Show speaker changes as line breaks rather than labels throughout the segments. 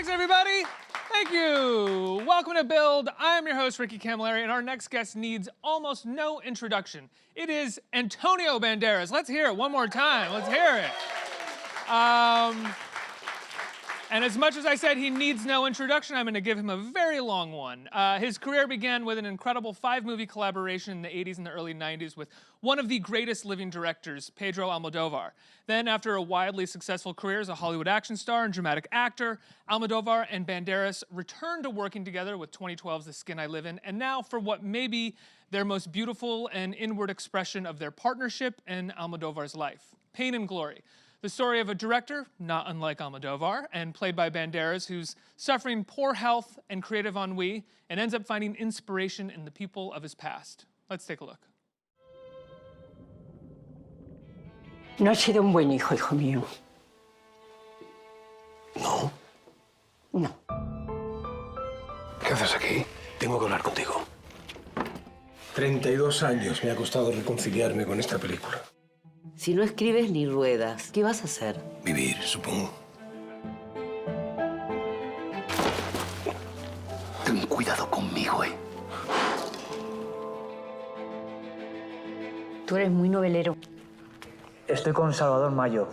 Thanks, everybody. Thank you. Welcome to Build. I am your host, Ricky Camilleri, and our next guest needs almost no introduction. It is Antonio Banderas. Let's hear it one more time. Let's hear it. And as much as I said he needs no introduction, I'm going to give him a very long one. His career began with an incredible 5-movie collaboration in the 80s and the early 90s with one of the greatest living directors, Pedro Almodovar. Then, after a wildly successful career as a Hollywood action star and dramatic actor, Almodovar and Banderas returned to working together with 2012's The Skin I Live In, and now for what may be their most beautiful and inward expression of their partnership in Almodovar's life, Pain and Glory. The story of a director, not unlike Almodovar, and played by Banderas, who's suffering poor health and creative ennui, and ends up finding inspiration in the people of his past. Let's take a look.
No has sido un buen hijo, hijo mío.
¿No?
No.
¿Qué haces aquí? Tengo que hablar contigo. 32 años me ha costado reconciliarme con esta película.
Si no escribes ni ruedas, ¿qué vas a hacer?
Vivir, supongo. Ten cuidado conmigo, ¿eh?
Tú eres muy novelero.
Estoy con Salvador Mallo.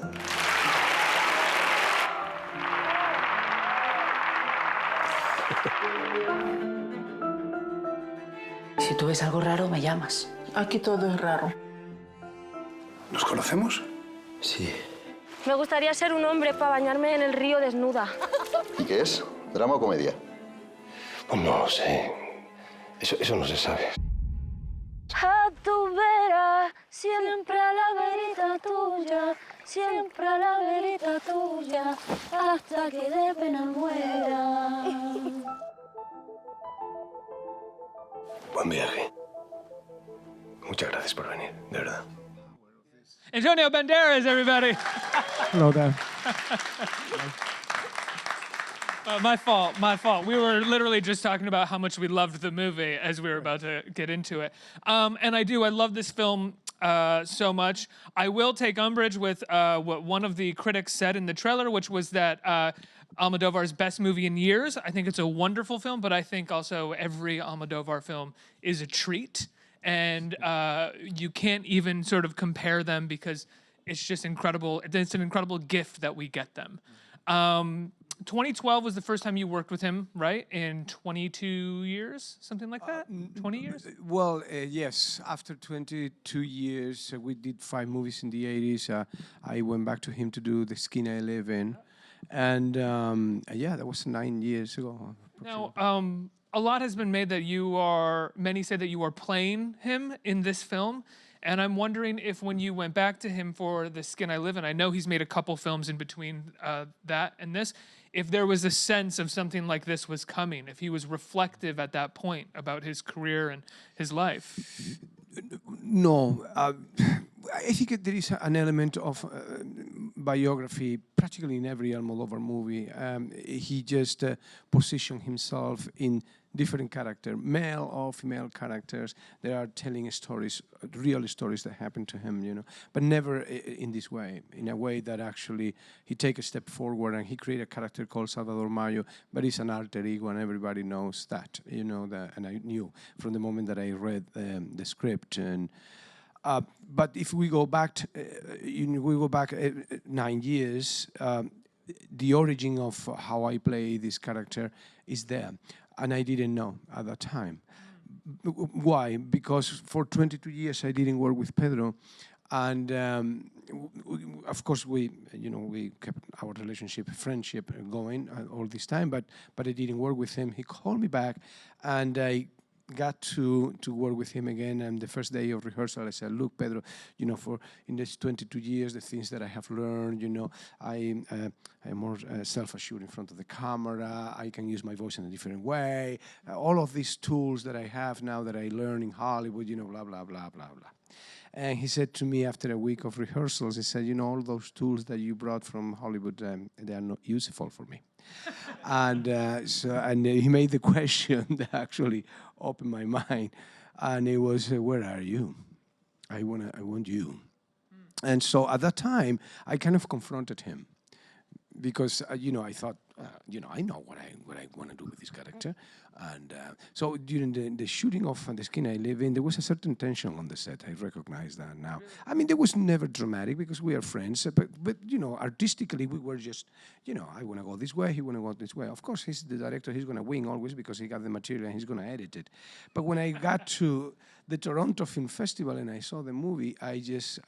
Si tú ves algo raro, me llamas.
Aquí todo es raro.
¿Nos conocemos?
Sí.
Me gustaría ser un hombre para bañarme en el río desnuda.
¿Y qué es? ¿Drama o comedia?
Pues no lo sé. Eso no se sabe.
A tu vera, siempre a la verita tuya, siempre a la verita tuya, hasta que de pena muera.
Buen viaje. Muchas gracias por venir, de verdad.
Antonio Banderas, everybody.
Hello there.
My fault. We were literally just talking about how much we loved the movie as we were about to get into it. And I love this film so much. I will take umbrage with what one of the critics said in the trailer, which was that Almodovar's best movie in years. I think it's a wonderful film, but I think also every Almodovar film is a treat. And you can't even sort of compare them because it's just incredible. It's an incredible gift that we get them. 2012 was the first time you worked with him, right? In 22 years, something like that? 20 years?
Well, yes. After 22 years, we did 5 movies in the 80s. I went back to him to do The Skin I Live In. And yeah, that was 9 years ago.
Now, a lot has been made that many say that you are playing him in this film. And I'm wondering if when you went back to him for The Skin I Live In, I know he's made a couple films in between that and this, if there was a sense of something like this was coming, if he was reflective at that point about his career and his life.
No. I think there is an element of biography practically in every Almodovar movie. He just positioned himself in different characters, male or female characters. They are telling stories, real stories that happened to him, you know, but never in this way, in a way that actually he take a step forward and he create a character called Salvador Mallo, but it's an alter ego and everybody knows that, you know, and I knew from the moment that I read the script. And but if we go back, 9 years, the origin of how I play this character is there. And I didn't know at that time. Why? Because for 22 years I didn't work with Pedro, and of course we kept our relationship, friendship going all this time. But I didn't work with him. He called me back, and I got to work with him again. And the first day of rehearsal, I said, "Look, Pedro, you know, in these 22 years, the things that I have learned, you know, I'm more self-assured in front of the camera. I can use my voice in a different way. All of these tools that I have now that I learned in Hollywood, you know, blah, blah, blah, blah, blah." And he said to me after a week of rehearsals, he said, "You know, all those tools that you brought from Hollywood, they are not useful for me." And he made the question that actually opened my mind, and it was, "Where are you? I want you." And so at that time, I kind of confronted him because you know, I thought I know what I want to do with this character. And so during the shooting of The Skin I Live In, there was a certain tension on the set. I recognize that now. I mean, there was never dramatic because we are friends, but artistically we were just, I want to go this way, he want to go this way. Of course, he's the director, he's going to win always because he got the material and he's going to edit it. But when I got to the Toronto Film Festival and I saw the movie, I just,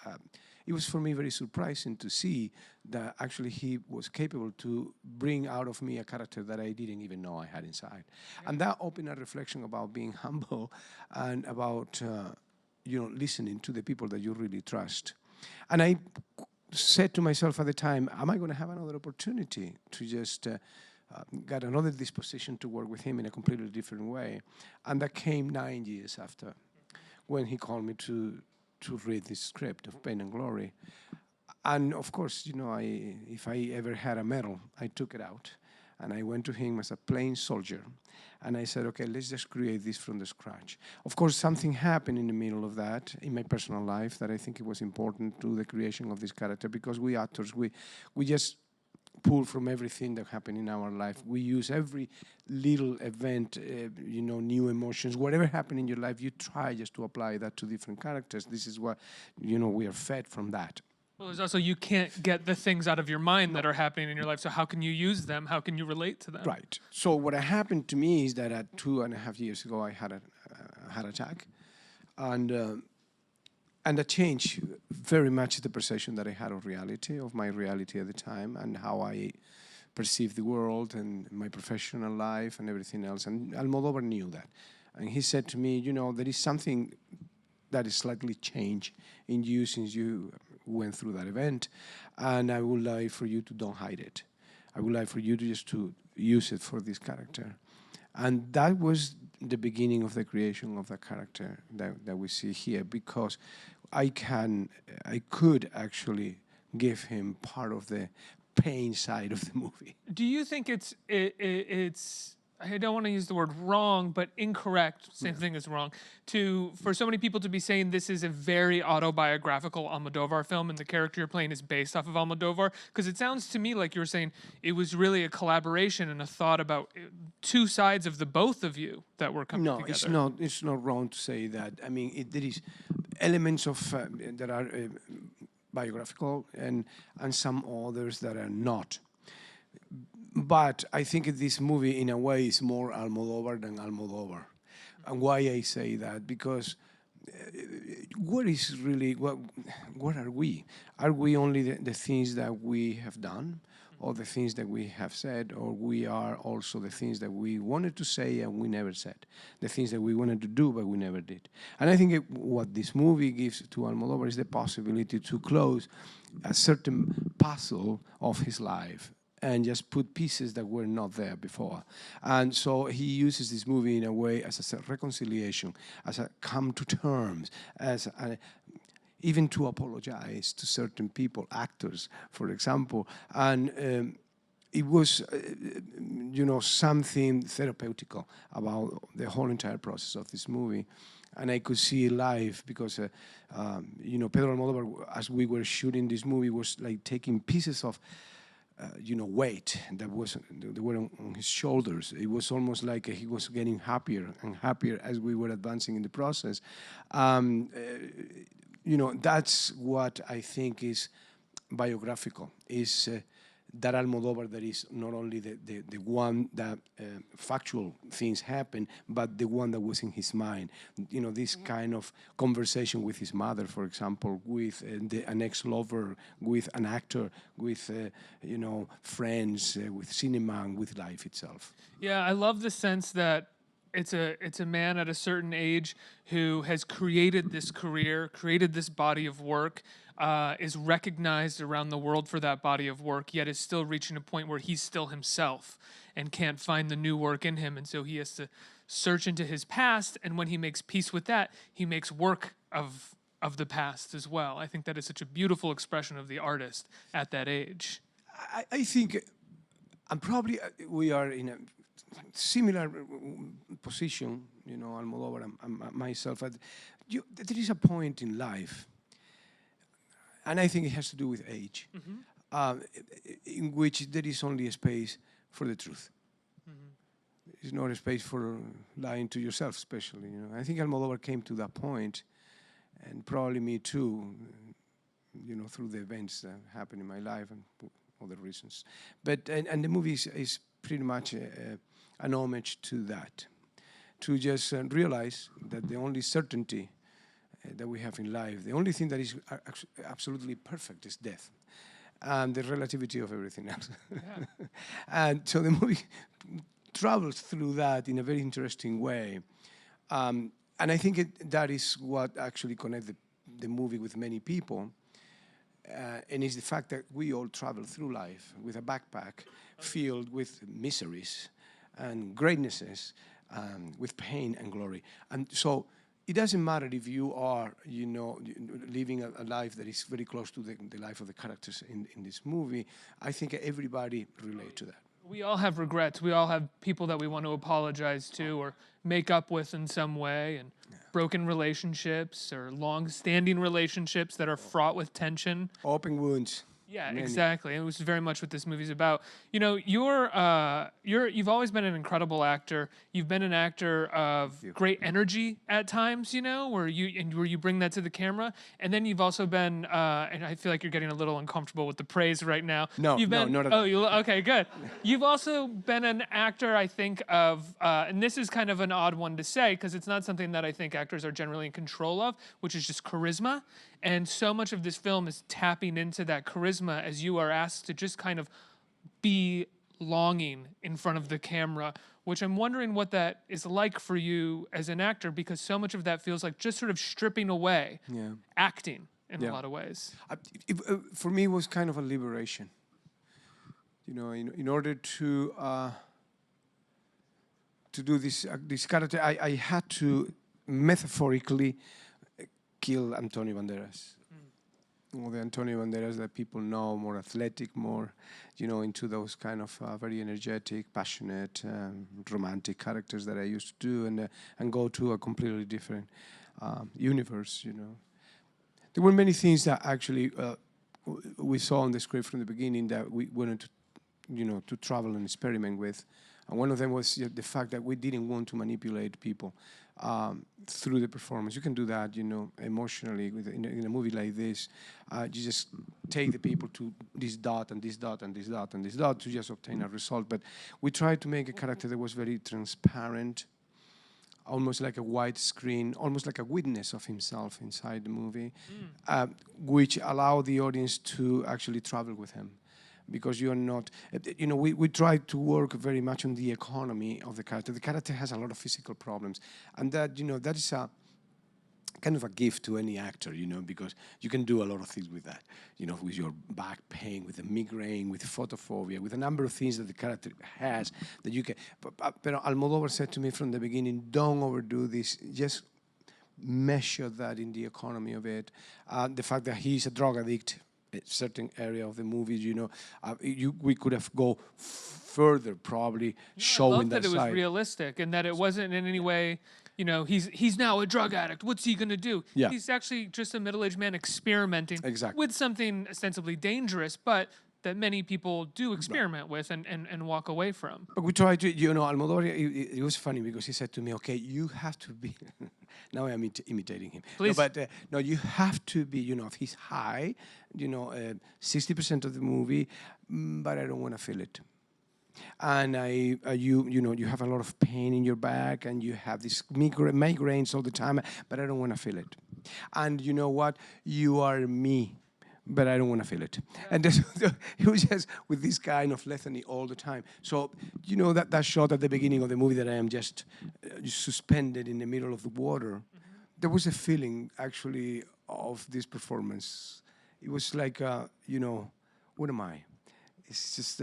it was for me very surprising to see that actually he was capable to bring out of me a character that I didn't even know I had inside. And that opened a reflection about being humble and about, listening to the people that you really trust. And I said to myself at the time, am I going to have another opportunity to just get another disposition to work with him in a completely different way? And that came 9 years after, when he called me to read this script of Pain and Glory. And of course, if I ever had a medal, I took it out. And I went to him as a plain soldier. And I said, okay, let's just create this from the scratch. Of course, something happened in the middle of that, in my personal life, that I think it was important to the creation of this character, because we actors, we just pull from everything that happened in our life. We use every little event, new emotions, whatever happened in your life, you try just to apply that to different characters. This is what, we are fed from that.
Well, there's also, you can't get the things out of your mind that are happening in your life, so how can you use them? How can you relate to them?
Right. So what happened to me is that 2.5 years ago, I had a heart attack, and that changed very much the perception that I had of reality, of my reality at the time, and how I perceived the world and my professional life and everything else. And Almodovar knew that. And he said to me, there is something that is slightly changed in you since you went through that event, and I would like for you to don't hide it. I would like for you to just to use it for this character. And that was the beginning of the creation of the character that we see here, because I could actually give him part of the pain side of the movie.
Do you think it's I don't want to use the word wrong, but incorrect, same thing as wrong, for so many people to be saying this is a very autobiographical Almodovar film and the character you're playing is based off of Almodovar? Because it sounds to me like you're saying it was really a collaboration and a thought about two sides of the both of you that were coming together.
No, it's not wrong to say that. I mean, there is elements of that are biographical and some others that are not. But I think this movie, in a way, is more Almodovar than Almodovar. And why I say that? Because what is really, what are we? Are we only the things that we have done, or the things that we have said, or we are also the things that we wanted to say and we never said, the things that we wanted to do but we never did? And I think what this movie gives to Almodovar is the possibility to close a certain puzzle of his life and just put pieces that were not there before. And so he uses this movie in a way as a reconciliation, as a come to terms, even to apologize to certain people, actors, for example. And it was, something therapeutical about the whole entire process of this movie. And I could see it live because, Pedro Almodovar, as we were shooting this movie, was like taking pieces of weight that were on his shoulders. It was almost like he was getting happier and happier as we were advancing in the process. That's what I think is biographical, is that Almodovar that is not only the one that factual things happen, but the one that was in his mind. This kind of conversation with his mother, for example, with an ex-lover, with an actor, with friends, with cinema, and with life itself.
Yeah, I love the sense that it's a man at a certain age who has created this career, created this body of work, is recognized around the world for that body of work, yet is still reaching a point where he's still himself and can't find the new work in him. And so he has to search into his past, and when he makes peace with that, he makes work of the past as well. I think that is such a beautiful expression of the artist at that age.
I think, and probably we are in a similar position, Almodovar and myself. There is a point in life, and I think it has to do with age, in which there is only a space for the truth. There's not a space for lying to yourself, especially. You know, I think Almodovar came to that point, and probably me too. You know, through the events that happened in my life and other reasons. But and the movie is pretty much an homage to that, to just realize that the only certainty that we have in life, the only thing that is absolutely perfect is death, and the relativity of everything else. Yeah. And so the movie travels through that in a very interesting way. And I think that is what actually connects the movie with many people. And it's the fact that we all travel through life with a backpack filled with miseries and greatnesses, with pain and glory. And so it doesn't matter if you are, you know, living a life that is very close to the life of the characters in this movie. I think everybody relates to that.
We all have regrets. We all have people that we want to apologize to or make up with in some way, and broken relationships or long-standing relationships that are fraught with tension.
Open wounds.
Yeah,
Many.
exactly. And it was very much what this movie's about. You know, you've always been an incredible actor. You've been an actor of great energy at times, you know, where you bring that to the camera. And then you've also been, and I feel like you're getting a little uncomfortable with the praise right now.
No, not at all.
Okay, good. You've also been an actor, I think, of, and this is kind of an odd one to say because it's not something that I think actors are generally in control of, which is just charisma. And so much of this film is tapping into that charisma as you are asked to just kind of be longing in front of the camera, which I'm wondering what that is like for you as an actor, because so much of that feels like just sort of stripping away acting in a lot of ways.
For me, it was kind of a liberation. You know, in order to do this character, I had to metaphorically kill Antonio Banderas. Well, the Antonio Banderas that people know, more athletic, more, you know, into those kind of very energetic, passionate, romantic characters that I used to do, and go to a completely different universe, you know. There were many things that actually we saw on the script from the beginning that we wanted to, you know, to travel and experiment with. And one of them was the fact that we didn't want to manipulate people through the performance. You can do that, you know, emotionally. In a movie like this, you just take the people to this dot and this dot and this dot and this dot to just obtain a result. But we tried to make a character that was very transparent, almost like a white screen, almost like a witness of himself inside the movie, which allowed the audience to actually travel with him. Because you're not, you know, we try to work very much on the economy of the character. The character has a lot of physical problems, and that, you know, that is a kind of a gift to any actor, you know, because you can do a lot of things with that, you know, with your back pain, with the migraine, with photophobia, with a number of things that the character has that you can. But Almodovar said to me from the beginning, don't overdo this, just measure that in the economy of it. The fact that he's a drug addict, a certain area of the movie, you know, we could have go further, probably showing
I love
that
it was
side.
Realistic and that it wasn't in any way, you know, he's now a drug addict. What's he gonna do?
Yeah.
He's actually just a middle-aged man experimenting with something ostensibly dangerous, but that many people do experiment with and walk away from.
But we tried to, you know, Almodovar, it was funny because he said to me, okay, you have to be, now I'm imitating him.
Please.
No, but no, you have to be, you know, if he's high, you know, 60% of the movie, but I don't want to feel it. And you know, you have a lot of pain in your back and you have these migraines all the time, but I don't want to feel it. And you know what? You are me, but I don't want to feel it. And it was just with this kind of lethargy all the time. So, you know, that shot at the beginning of the movie that I am just suspended in the middle of the water, there was a feeling, actually, of this performance. It was like, you know, what am I? It's just,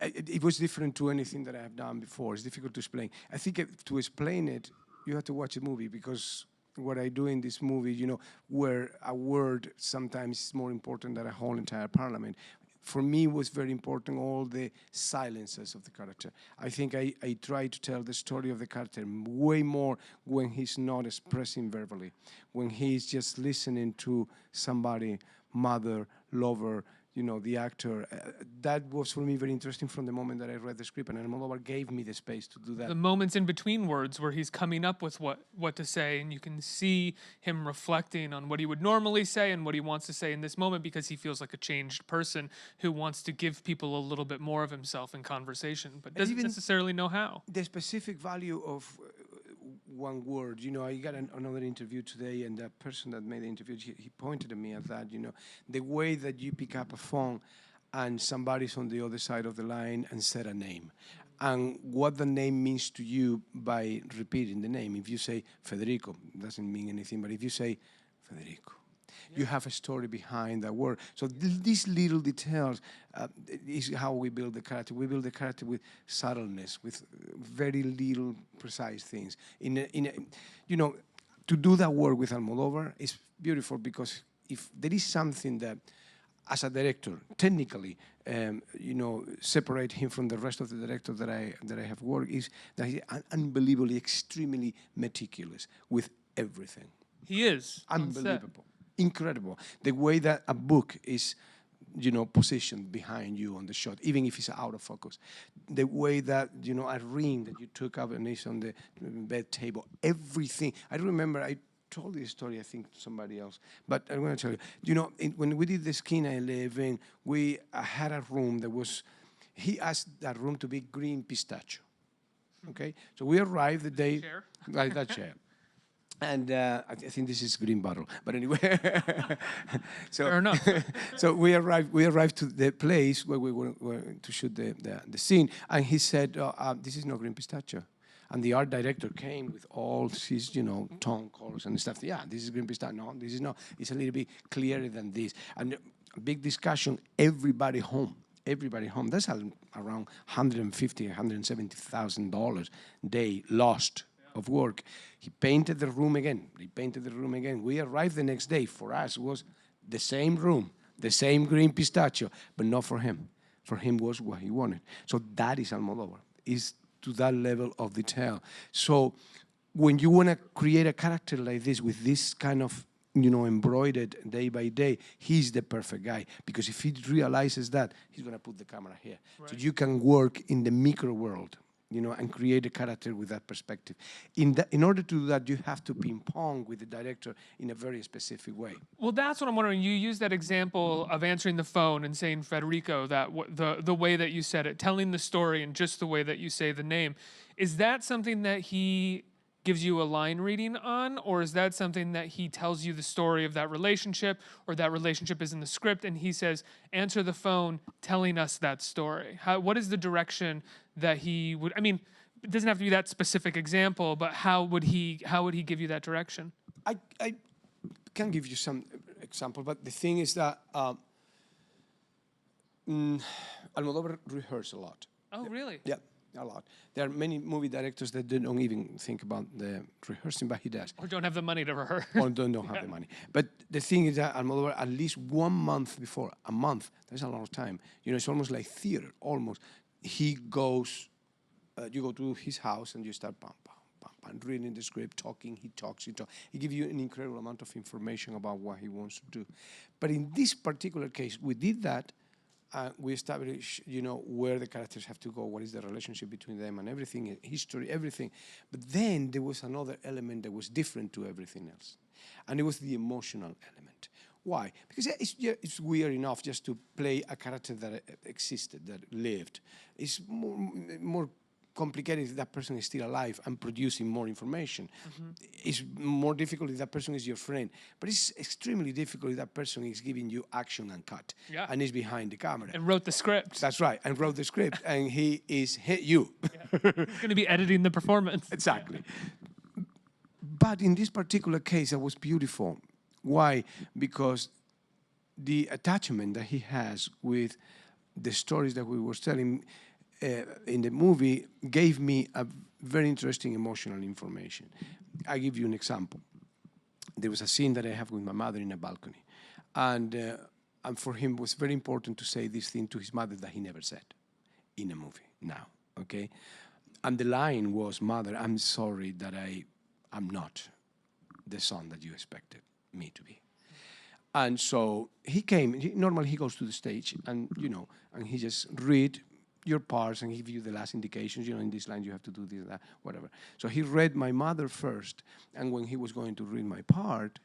it was different to anything that I have done before. It's difficult to explain. I think to explain it, you have to watch a movie, because what I do in this movie, you know, where a word sometimes is more important than a whole entire parliament. For me, it was very important, all the silences of the character. I think I try to tell the story of the character way more when he's not expressing verbally, when he's just listening to somebody, mother, lover, the actor. That was for me very interesting from the moment that I read the script, and Almodovar gave me the space to do that.
The moments in between words where he's coming up with what to say, and you can see him reflecting on what he would normally say and what he wants to say in this moment, because he feels like a changed person who wants to give people a little bit more of himself in conversation, but doesn't necessarily know how.
The specific value of one word, I got another interview today, and the person that made the interview, he pointed at me at that, the way that you pick up a phone and somebody's on the other side of the line and said a name, and what the name means to you by repeating the name. If you say Federico, it doesn't mean anything, but if you say Federico, you have a story behind that word. So these little details is how we build the character. We build the character with subtleness, with very little precise things. To do that work with Almodovar is beautiful, because if there is something that, as a director, technically, separate him from the rest of the directors that I have worked, is that he's unbelievably, extremely meticulous with everything.
He is.
Unbelievable. Incredible. The way that a book is, positioned behind you on the shot, even if it's out of focus. The way that, a ring that you took up and is on the bed table, everything. I remember I told this story, I think, to somebody else, but I'm going to tell you, when we did the skin I live in, we had a room that was, he asked that room to be green pistachio. Okay? So we arrived the day, like that chair. And I think this is green bottle, but anyway. So,
fair enough.
So we arrived to the place where we were to shoot the scene, and he said, "This is not green pistachio." And the art director came with all his, tone colors and stuff. Yeah, this is green pistachio. No, this is not. It's a little bit clearer than this. And a big discussion. Everybody home. That's around $150,000, $170,000 day lost of work. He painted the room again. We arrived the next day. For us, it was the same room, the same green pistachio, but not for him. For him was what he wanted. So that is Almodovar, is to that level of detail. So when you want to create a character like this with this kind of, embroidered day by day, he's the perfect guy. Because if he realizes that, he's going to put the camera here. Right. So you can work in the micro world, and create a character with that perspective. In order to do that, you have to ping-pong with the director in a very specific way.
Well, that's what I'm wondering. You used that example of answering the phone and saying Federico, that the way that you said it, telling the story in just the way that you say the name. Is that something that he gives you a line reading on, or is that something that he tells you the story of that relationship, or that relationship is in the script and he says, answer the phone telling us that story? What is the direction that he would, it doesn't have to be that specific example, but how would he give you that direction?
I can give you some example, but the thing is that Almodovar rehearsed a lot.
Oh, really?
Yeah. A lot. There are many movie directors that don't even think about the rehearsing, but he does.
Or don't have the money to rehearse.
Or don't have the money. But the thing is that Almodovar, at least 1 month before, a month, that's a lot of time. It's almost like theater, almost. He goes, you go to his house and you start pam, pam, pam, pam, reading the script, talking, he talks. He gives you an incredible amount of information about what he wants to do. But in this particular case, we did that. We established, where the characters have to go, what is the relationship between them and everything, history, everything. But then there was another element that was different to everything else. And it was the emotional element. Why? Because it's weird enough just to play a character that existed, that lived. It's more complicated if that person is still alive and producing more information. Mm-hmm. It's more difficult if that person is your friend. But it's extremely difficult if that person is giving you action and cut. Yeah. And is behind the camera.
And wrote the script.
That's right, and wrote the script. And he is you.
Yeah. He's going to be editing the performance.
Exactly. But in this particular case, it was beautiful. Why? Because the attachment that he has with the stories that we were telling in the movie gave me a very interesting emotional information. I give you an example. There was a scene that I have with my mother in a balcony. And for him, it was very important to say this thing to his mother that he never said in a movie now, okay? And the line was, "Mother, I'm sorry that I'm not the son that you expected me to be." And so he came. Normally he goes to the stage and, and he just read your parts and give you the last indications. In this line you have to do this, that, whatever. So he read my mother first, and when he was going to read my part,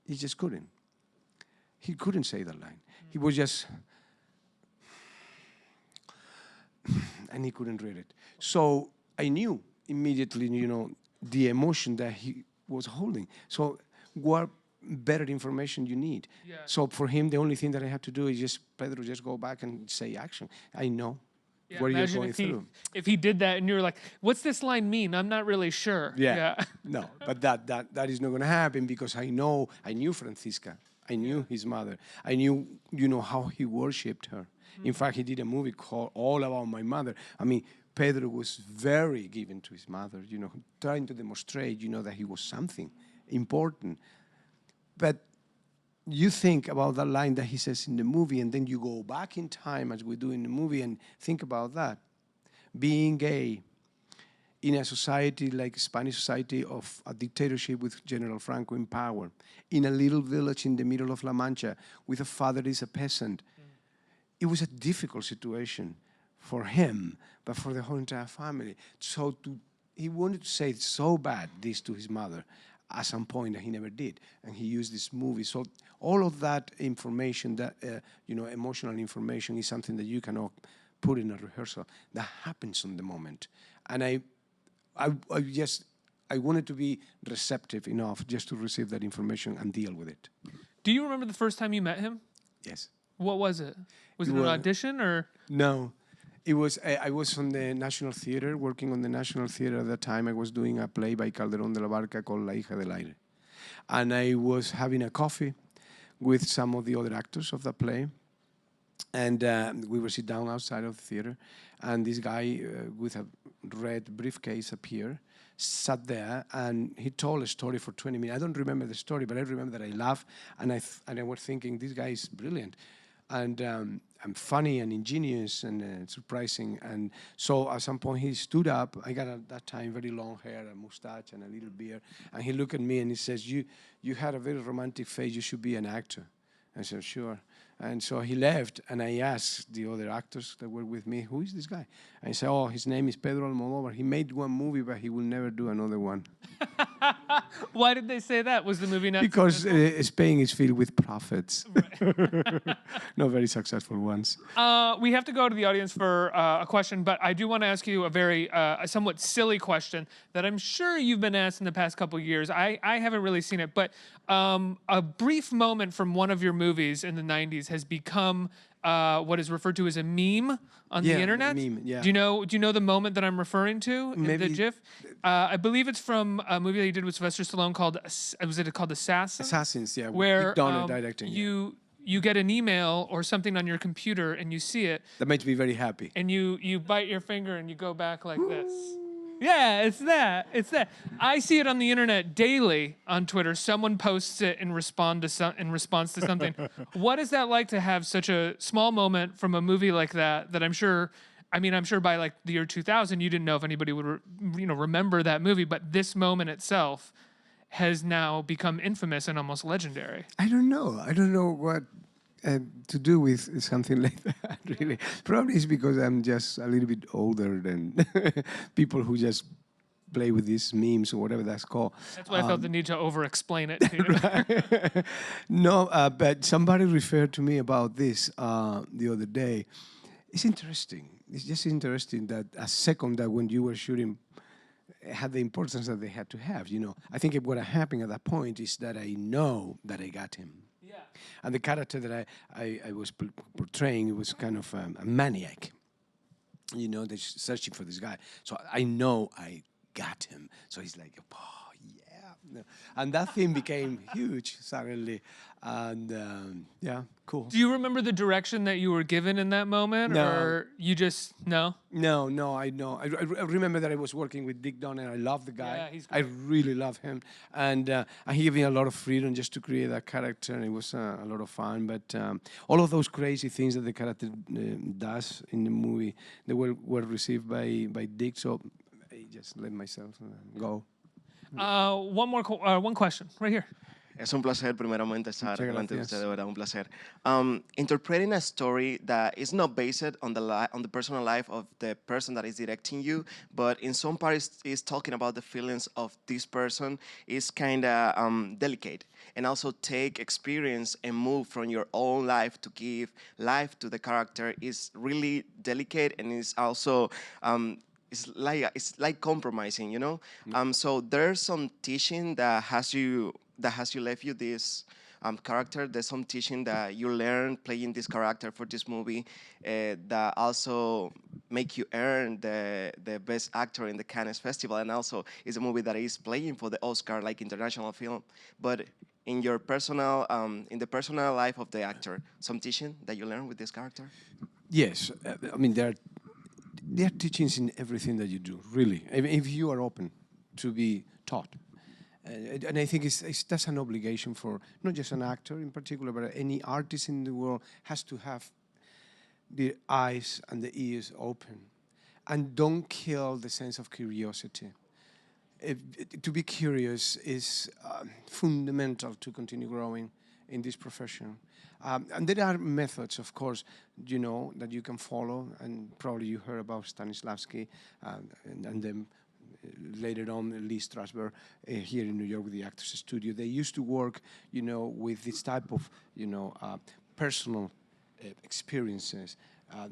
he just couldn't. He couldn't say that line. He was just, and he couldn't read it. So I knew immediately, the emotion that he was holding. So what better information you need?
Yeah.
So for him, the only thing that I had to do is Pedro, just go back and say action. I know what you're going through.
If he did that and you were like, what's this line mean? I'm not really sure.
Yeah. No, but that is not going to happen because I knew Francisca. I knew his mother. I knew, how he worshipped her. In fact, he did a movie called All About My Mother. I mean, Pedro was very given to his mother, trying to demonstrate, that he was something important. But you think about that line that he says in the movie, and then you go back in time, as we do in the movie, and think about that. Being gay in a society like Spanish society of a dictatorship with General Franco in power, in a little village in the middle of La Mancha with a father that is a peasant, it was a difficult situation for him, but for the whole entire family. So he wanted to say so bad this to his mother at some point that he never did, and he used this movie. So all of that information, that emotional information, is something that you cannot put in a rehearsal. That happens on the moment, and I wanted to be receptive enough just to receive that information and deal with it.
Do you remember the first time you met him?
Yes.
What was it? Was it an audition or?
No. It was, I was on the National Theatre, working on the National Theatre at that time. I was doing a play by Calderón de la Barca called La hija del aire. And I was having a coffee with some of the other actors of the play. And we were sitting down outside of the theatre. And this guy with a red briefcase appeared, sat there, and he told a story for 20 minutes. I don't remember the story, but I remember that I laughed. And I was thinking, this guy is brilliant. And I'm funny and ingenious and surprising. And so at some point he stood up. I got at that time very long hair, a mustache, and a little beard. And he looked at me and he says, you had a very romantic face. You should be an actor. I said, sure. And so he left, and I asked the other actors that were with me, who is this guy? And he said, oh, his name is Pedro Almodovar. He made one movie, but he will never do another one.
Why did they say that? Was the movie not
Because Spain is filled with prophets. Right. Not very successful ones.
We have to go to the audience for a question, but I do want to ask you a somewhat silly question that I'm sure you've been asked in the past couple of years. I haven't really seen it, but a brief moment from one of your movies in the 90s has become what is referred to as a meme on the internet.
Meme, yeah.
Do you know the moment that I'm referring to?
Maybe.
The GIF? I believe it's from a movie that you did with Sylvester Stallone called Assassins?
Assassins, yeah.
Where
directing.
You get an email or something on your computer and you see it.
That makes me very happy.
And you bite your finger and you go back like this. Yeah, it's that. I see it on the internet daily on Twitter. Someone posts it in response to something. What is that like to have such a small moment from a movie like that I'm sure by like the year 2000 you didn't know if anybody would remember that movie, but this moment itself has now become infamous and almost legendary.
I don't know what to do with something like that, really. Probably it's because I'm just a little bit older than people who just play with these memes or whatever that's called.
That's why I felt the need to over-explain it to you.
Right. No, but somebody referred to me about this the other day. It's interesting. It's just interesting that a second that when you were shooting had the importance that they had to have, I think what happened at that point is that I know that I got him.
Yeah.
And the character that I was portraying, it was kind of a maniac. They're searching for this guy. So I know I got him. So he's like, oh, yeah. And that thing became huge suddenly. And yeah, cool.
Do you remember the direction that you were given in that moment?
No.
Or you just, no?
No, I know. I remember that I was working with Dick Donner. I love the guy.
Yeah, he's great.
I really love him. And he gave me a lot of freedom just to create that character, and it was a lot of fun. But all of those crazy things that the character does in the movie, they were received by Dick, so I just let myself go.
One question, right here.
Es un placer primeramente estar
Muchas
delante de
gracias.
usted, de verdad, un placer. Interpreting a story that is not based on the personal life of the person that is directing you, but in some parts is talking about the feelings of this person is kind of delicate. And also take experience and move from your own life to give life to the character is really delicate, and is also it's like compromising, you know. So there's some teaching that has you left you this character. There's some teaching that you learn playing this character for this movie that also make you earn the best actor in the Cannes Festival, and also is a movie that is playing for the Oscar, like international film. But in your personal, in the personal life of the actor, some teaching that you learn with this character?
Yes, I mean there are teachings in everything that you do. Really, I mean, if you are open to be taught, and I think that's an obligation for not just an actor in particular, but any artist in the world has to have the eyes and the ears open, and don't kill the sense of curiosity. To be curious is fundamental to continue growing in this profession. And there are methods, of course, you know, that you can follow, and probably you heard about Stanislavski, and then later on Lee Strasberg here in New York with the Actors Studio. They used to work, you know, with this type of, you know, personal experiences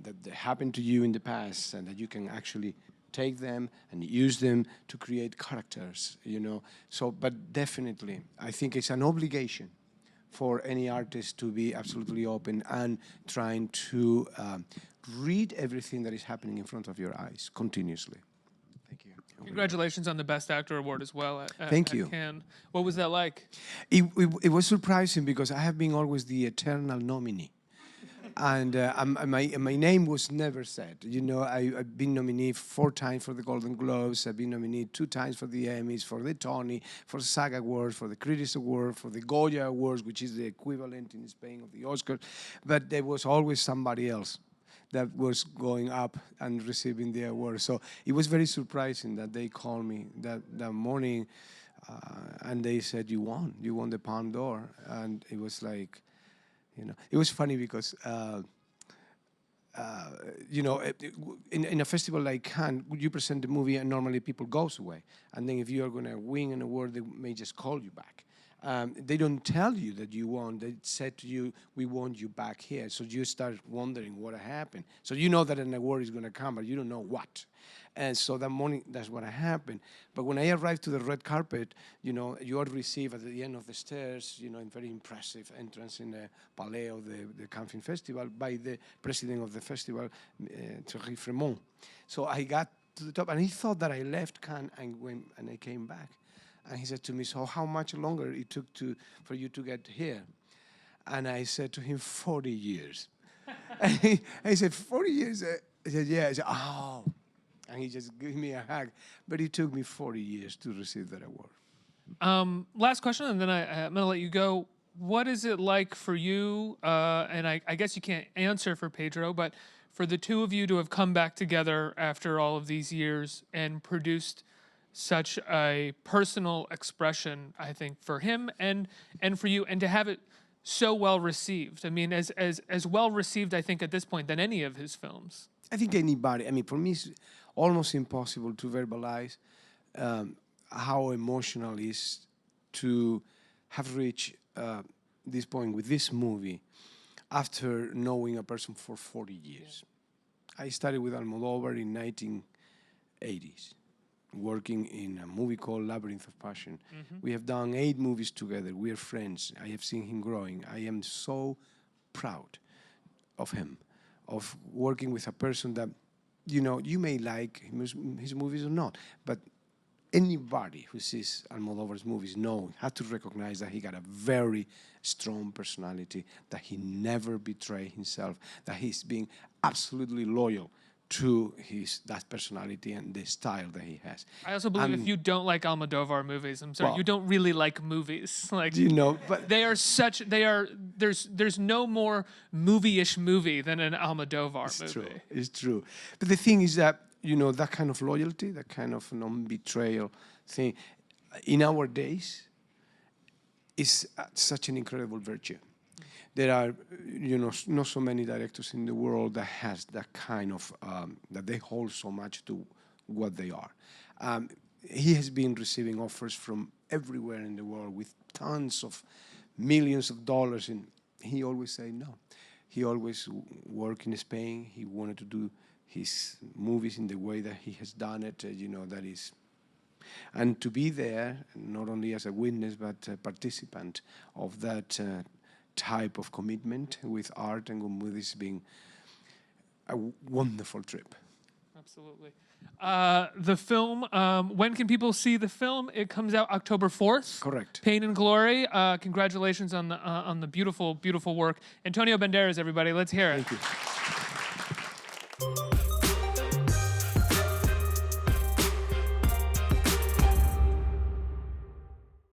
that happened to you in the past, and that you can actually take them and use them to create characters, you know. So, but definitely, I think it's an obligation for any artist to be absolutely open and trying to read everything that is happening in front of your eyes continuously.
Thank you.
Congratulations on the Best Actor award as well
Thank
at
you.
Cannes. What was that like?
It was surprising because I have been always the eternal nominee. And my name was never said. You know, I've been nominated 4 times for the Golden Globes. I've been nominated 2 times for the Emmys, for the Tony, for the SAG Awards, for the Critics Award, for the Goya Awards, which is the equivalent in Spain of the Oscars. But there was always somebody else that was going up and receiving the award. So it was very surprising that they called me that morning and they said, you won the Palme d'Or. And it was like, you know, it was funny because, you know, in a festival like Cannes, you present the movie and normally people goes away. And then if you are going to win an award, they may just call you back. They don't tell you that you won. They said to you, we want you back here. So you start wondering what happened. So you know that an award is going to come, but you don't know what. And so that morning, that's what happened. But when I arrived to the red carpet, you know, you are received at the end of the stairs, you know, in very impressive entrance in the Palais of the Cannes Film Festival by the president of the festival, Thierry Fremont. So I got to the top, and he thought that I left Cannes and I came back. And he said to me, so how much longer it took for you to get here? And I said to him, 40 years. And he said, 40 years? I said, yeah. I said, oh. And he just gave me a hug. But it took me 40 years to receive that award.
Last question, and then I'm going to let you go. What is it like for you, and I guess you can't answer for Pedro, but for the two of you to have come back together after all of these years and produced such a personal expression, I think, for him and for you, and to have it so well received. I mean, as well received, I think, at this point than any of his films.
I think anybody, I mean, for me, it's almost impossible to verbalize how emotional it is to have reached this point with this movie after knowing a person for 40 years. Yeah. I started with Almodovar in 1980s. Working in a movie called Labyrinth of Passion. Mm-hmm. We have done 8 movies together. We are friends. I have seen him growing. I am so proud of him, of working with a person that, you know, you may like his movies or not, but anybody who sees Almodovar's movies has to recognize that he got a very strong personality, that he never betrayed himself, that he's being absolutely loyal to that personality and the style that he has.
I also believe if you don't like Almodovar movies, I'm sorry, you don't really like movies. Like,
you know, but
there's no more movie-ish movie than an Almodovar movie.
It's true. But the thing is that, you know, that kind of loyalty, that kind of non-betrayal thing, in our days, is such an incredible virtue. There are, not so many directors in the world that has that kind of, that they hold so much to what they are. He has been receiving offers from everywhere in the world with tons of millions of dollars, and he always said no. He always worked in Spain. He wanted to do his movies in the way that he has done it, that is. And to be there, not only as a witness, but a participant of that type of commitment with art and with movies being a wonderful trip.
Absolutely. The film, when can people see the film? It comes out October 4th.
Correct.
Pain and Glory. Congratulations on the beautiful, beautiful work. Antonio Banderas, everybody. Let's hear it.
Thank you.